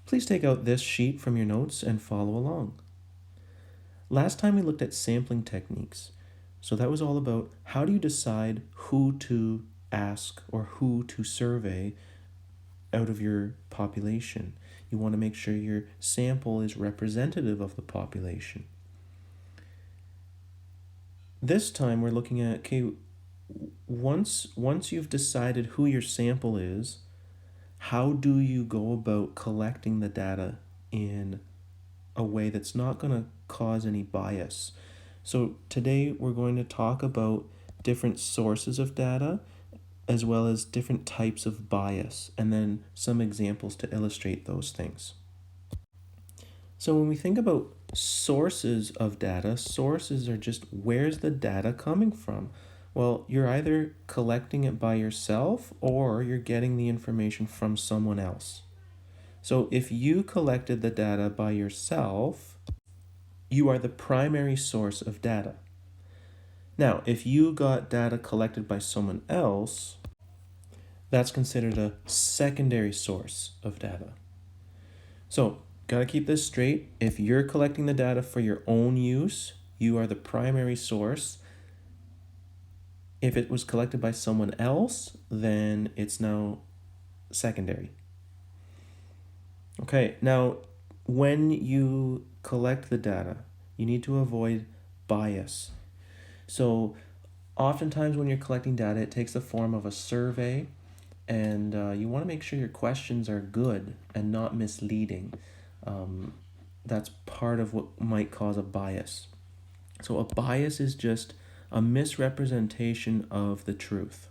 Please take out this sheet from your notes and follow along. Last time we looked at sampling techniques. So that was all about how do you decide who to ask or who to survey out of your population. You want to make sure your sample is representative of the population. This time we're looking at, okay, once you've decided who your sample is, how do you go about collecting the data in a way that's not going to cause any bias? So today we're going to talk about different sources of data as well as different types of bias, and then some examples to illustrate those things. So when we think about sources of data, sources are just where's the data coming from? Well, you're either collecting it by yourself or you're getting the information from someone else. So if you collected the data by yourself, you are the primary source of data. Now, if you got data collected by someone else, that's considered a secondary source of data. So, gotta keep this straight. If you're collecting the data for your own use, you are the primary source. If it was collected by someone else, then it's now secondary. Okay, now when you collect the data, you need to avoid bias. So oftentimes when you're collecting data, it takes the form of a survey, and you want to make sure your questions are good and not misleading. That's part of what might cause a bias. So a bias is just a misrepresentation of the truth.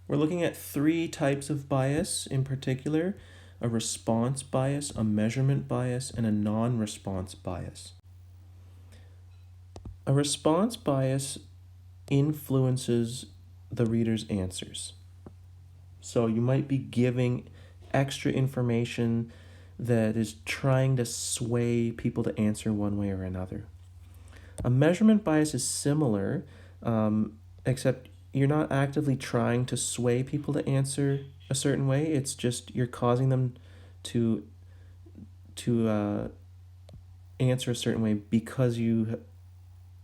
We're looking at 3 types of bias in particular: a response bias, a measurement bias, and a non-response bias. A response bias influences the reader's answers. So you might be giving extra information that is trying to sway people to answer one way or another. A measurement bias is similar, except you're not actively trying to sway people to answer a certain way. It's just you're causing them to answer a certain way because you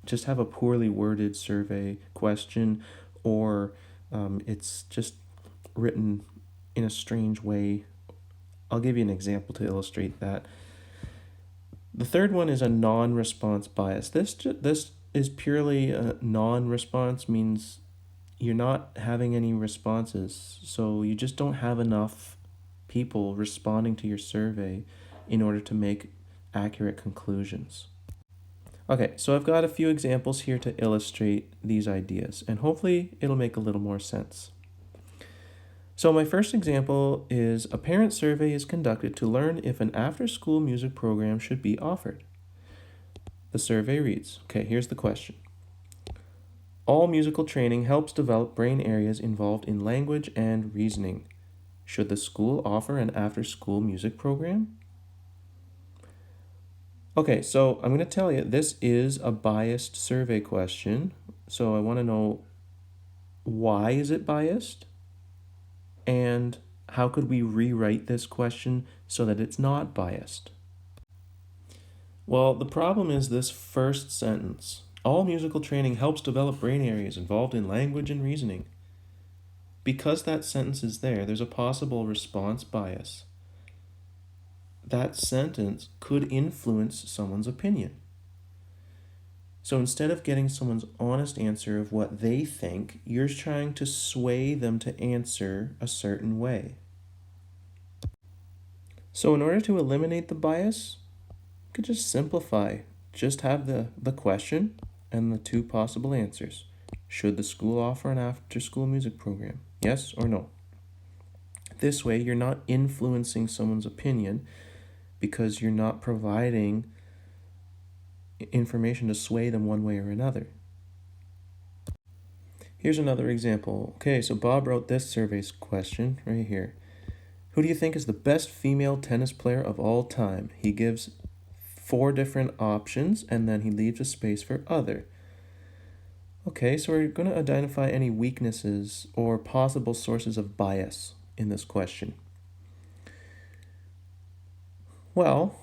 just have a poorly worded survey question, or it's just written in a strange way. I'll give you an example to illustrate that. The third one is a non-response bias. This is purely a non-response, means you're not having any responses. So you just don't have enough people responding to your survey in order to make accurate conclusions. Okay, so I've got a few examples here to illustrate these ideas, and hopefully it'll make a little more sense. So my first example is a parent survey is conducted to learn if an after-school music program should be offered. The survey reads, okay, here's the question. All musical training helps develop brain areas involved in language and reasoning. Should the school offer an after-school music program? Okay, so I'm going to tell you this is a biased survey question. So I want to know, why is it biased? And how could we rewrite this question so that it's not biased? Well, the problem is this first sentence. All musical training helps develop brain areas involved in language and reasoning. Because that sentence is there, there's a possible response bias. That sentence could influence someone's opinion. So instead of getting someone's honest answer of what they think, you're trying to sway them to answer a certain way. So in order to eliminate the bias, you could just simplify. Just have the question and the 2 possible answers. Should the school offer an after-school music program? Yes or no? This way, you're not influencing someone's opinion because you're not providing information to sway them one way or another. Here's another example. Okay, so Bob wrote this survey's question right here. Who do you think is the best female tennis player of all time? He gives 4 different options and then he leaves a space for other. Okay, so we're going to identify any weaknesses or possible sources of bias in this question. Well,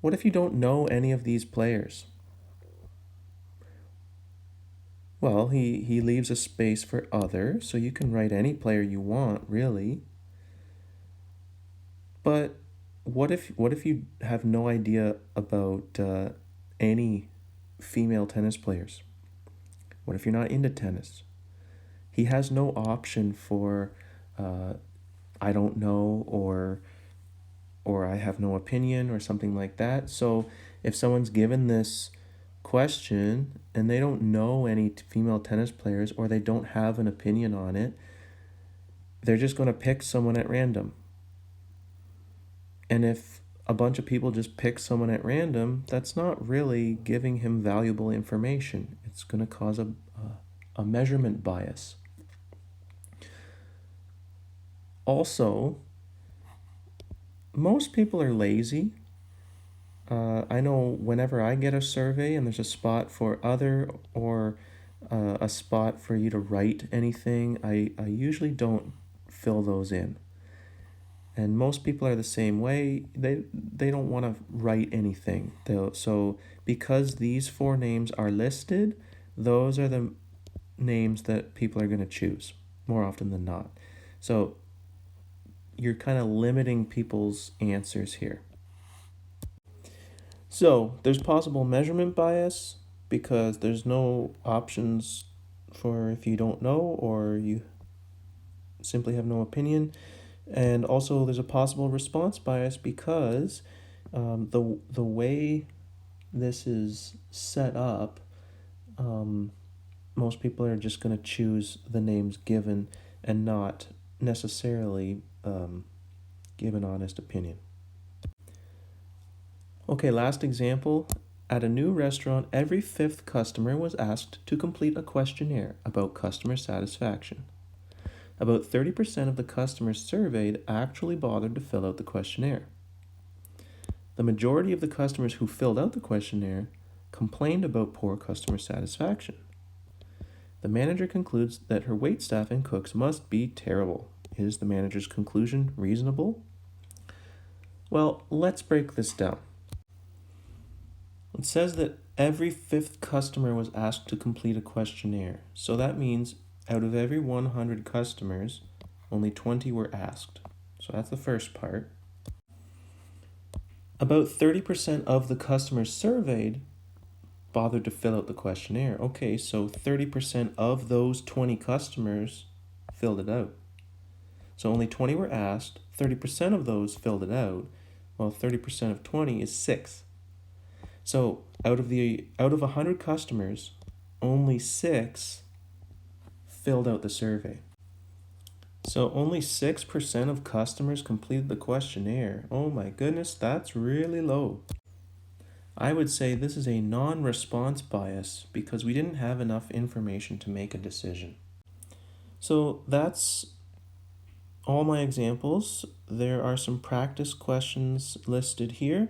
what if you don't know any of these players? Well, he leaves a space for other, so you can write any player you want, really. But what if you have no idea about any female tennis players? What if you're not into tennis? He has no option for uh, I don't know or I have no opinion or something like that. So if someone's given this question and they don't know any female tennis players or they don't have an opinion on it, they're just going to pick someone at random. And if a bunch of people just pick someone at random, that's not really giving him valuable information. It's going to cause a measurement bias. Also, most people are lazy. I know whenever I get a survey and there's a spot for other or a spot for you to write anything, I usually don't fill those in. And most people are the same way. They don't want to write anything. So because these four names are listed, those are the names that people are going to choose more often than not. So you're kind of limiting people's answers here. So there's possible measurement bias because there's no options for if you don't know or you simply have no opinion. And also there's a possible response bias because the way this is set up, most people are just going to choose the names given and not necessarily give an honest opinion. Okay, last example. At a new restaurant, every fifth customer was asked to complete a questionnaire about customer satisfaction. About 30% of the customers surveyed actually bothered to fill out the questionnaire. The majority of the customers who filled out the questionnaire complained about poor customer satisfaction. The manager concludes that her waitstaff and cooks must be terrible. Is the manager's conclusion reasonable? Well, let's break this down. It says that every fifth customer was asked to complete a questionnaire. So that means out of every 100 customers, only 20 were asked. So that's the first part. About 30% of the customers surveyed bothered to fill out the questionnaire. Okay, so 30% of those 20 customers filled it out. So only 20 were asked, 30% of those filled it out. Well, 30% of 20 is 6. So out of 100 customers, only 6 filled out the survey. So only 6% of customers completed the questionnaire. Oh my goodness, that's really low. I would say this is a non-response bias because we didn't have enough information to make a decision. So that's all my examples. There are some practice questions listed here.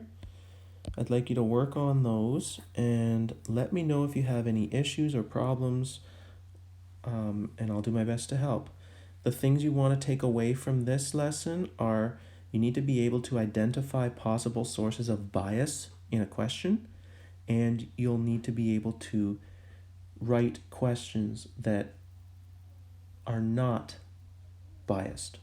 I'd like you to work on those and let me know if you have any issues or problems, and I'll do my best to help. The things you want to take away from this lesson are you need to be able to identify possible sources of bias in a question, and you'll need to be able to write questions that are not biased.